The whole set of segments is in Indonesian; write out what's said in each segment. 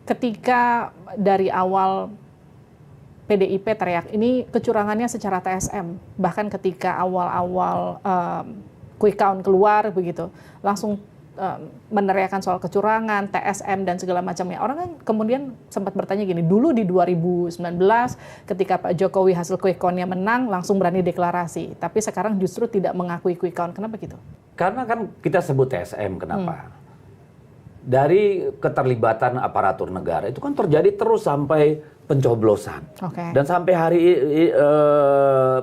ketika dari awal PDIP teriak ini kecurangannya secara TSM, bahkan ketika awal-awal quick count keluar begitu, langsung meneriakan soal kecurangan, TSM dan segala macamnya. Orang kan kemudian sempat bertanya gini, dulu di 2019 ketika Pak Jokowi hasil quick count-nya menang, langsung berani deklarasi. Tapi sekarang justru tidak mengakui quick count. Kenapa gitu? Karena kan kita sebut TSM, kenapa? Dari keterlibatan aparatur negara itu kan terjadi terus sampai pencoblosan. Dan sampai hari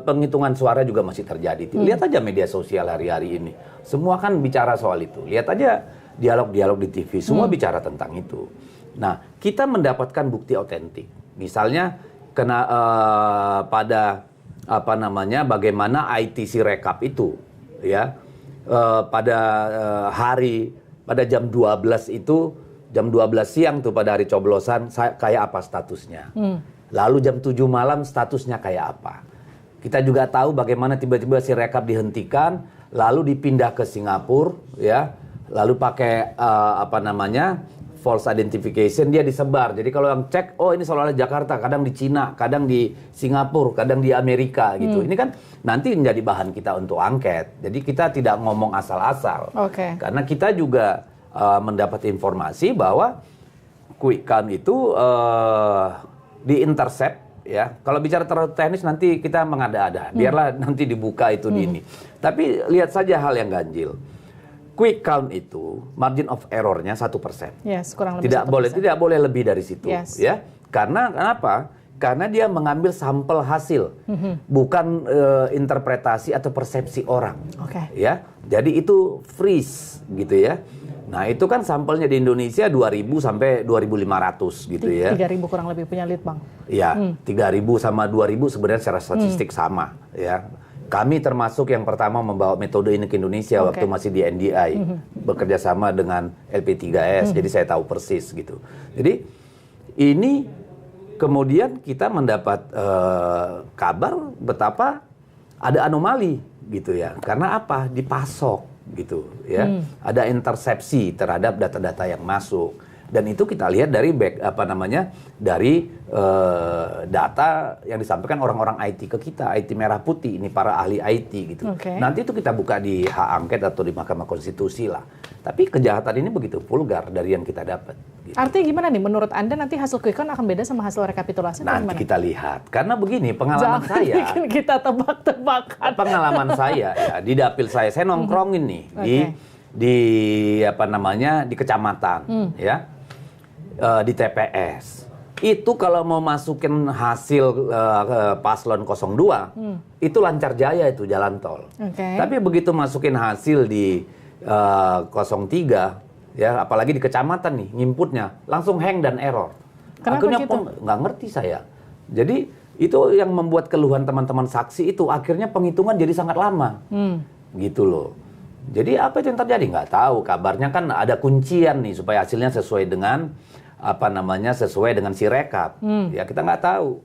penghitungan suara juga masih terjadi. Lihat aja media sosial hari-hari ini. Semua kan bicara soal itu. Lihat aja dialog-dialog di TV. Semua bicara tentang itu. Nah, kita mendapatkan bukti otentik. Misalnya pada bagaimana ITC rekap itu, ya, pada jam 12 itu. Jam 12 siang tuh pada hari coblosan, kayak apa statusnya. Lalu jam 7 malam statusnya kayak apa. Kita juga tahu bagaimana tiba-tiba si rekap dihentikan, lalu dipindah ke Singapura, ya. Lalu pakai false identification, dia disebar. Jadi kalau yang cek, oh ini seolah-olah Jakarta, kadang di Cina, kadang di Singapura, kadang di Amerika gitu. Ini kan nanti menjadi bahan kita untuk angket. Jadi kita tidak ngomong asal-asal. Karena kita juga mendapat informasi bahwa quick count itu di-intercept, ya. Kalau bicara terlalu teknis nanti kita mengada-ada. Biarlah nanti dibuka itu di ini. Tapi lihat saja hal yang ganjil. Quick count itu margin of error-nya 1%. Yes, kurang lebih tidak boleh lebih dari situ, ya. Karena kenapa? Karena dia mengambil sampel hasil, bukan interpretasi atau persepsi orang. Ya. Jadi itu freeze gitu ya. Nah, itu kan sampelnya di Indonesia 2.000 sampai 2.500 gitu ya. 3.000 kurang lebih punya Litbang. Ya, 3.000 sama 2.000 sebenarnya secara statistik sama, ya. Kami termasuk yang pertama membawa metode ini ke Indonesia waktu masih di NDI, bekerja sama dengan LP3S, jadi saya tahu persis gitu. Jadi ini kemudian kita mendapat kabar betapa ada anomali gitu ya. Karena apa? Dipasok gitu ya. Ada intersepsi terhadap data-data yang masuk. Dan itu kita lihat dari data yang disampaikan orang-orang IT ke kita, IT merah putih, ini para ahli IT gitu. Nanti itu kita buka di hak angket atau di Mahkamah Konstitusi lah. Tapi kejahatan ini begitu vulgar dari yang kita dapat. Gitu. Artinya gimana nih? Menurut Anda nanti hasil quick count akan beda sama hasil rekapitulasi? Nanti kita lihat. Karena begini, pengalaman saya. Kita tebak-tebakan. Pengalaman saya ya di dapil saya nongkrongin nih di kecamatan, ya. Di TPS. Itu kalau mau masukin hasil paslon 02, itu lancar jaya itu jalan tol. Tapi begitu masukin hasil di 03, ya apalagi di kecamatan nih, nginputnya langsung hang dan error. Akhirnya nggak ngerti saya. Jadi itu yang membuat keluhan teman-teman saksi itu akhirnya penghitungan jadi sangat lama. Gitu loh. Jadi apa itu yang terjadi? Nggak tahu. Kabarnya kan ada kuncian nih supaya hasilnya sesuai dengan sesuai dengan si rekap. Ya kita nggak tahu.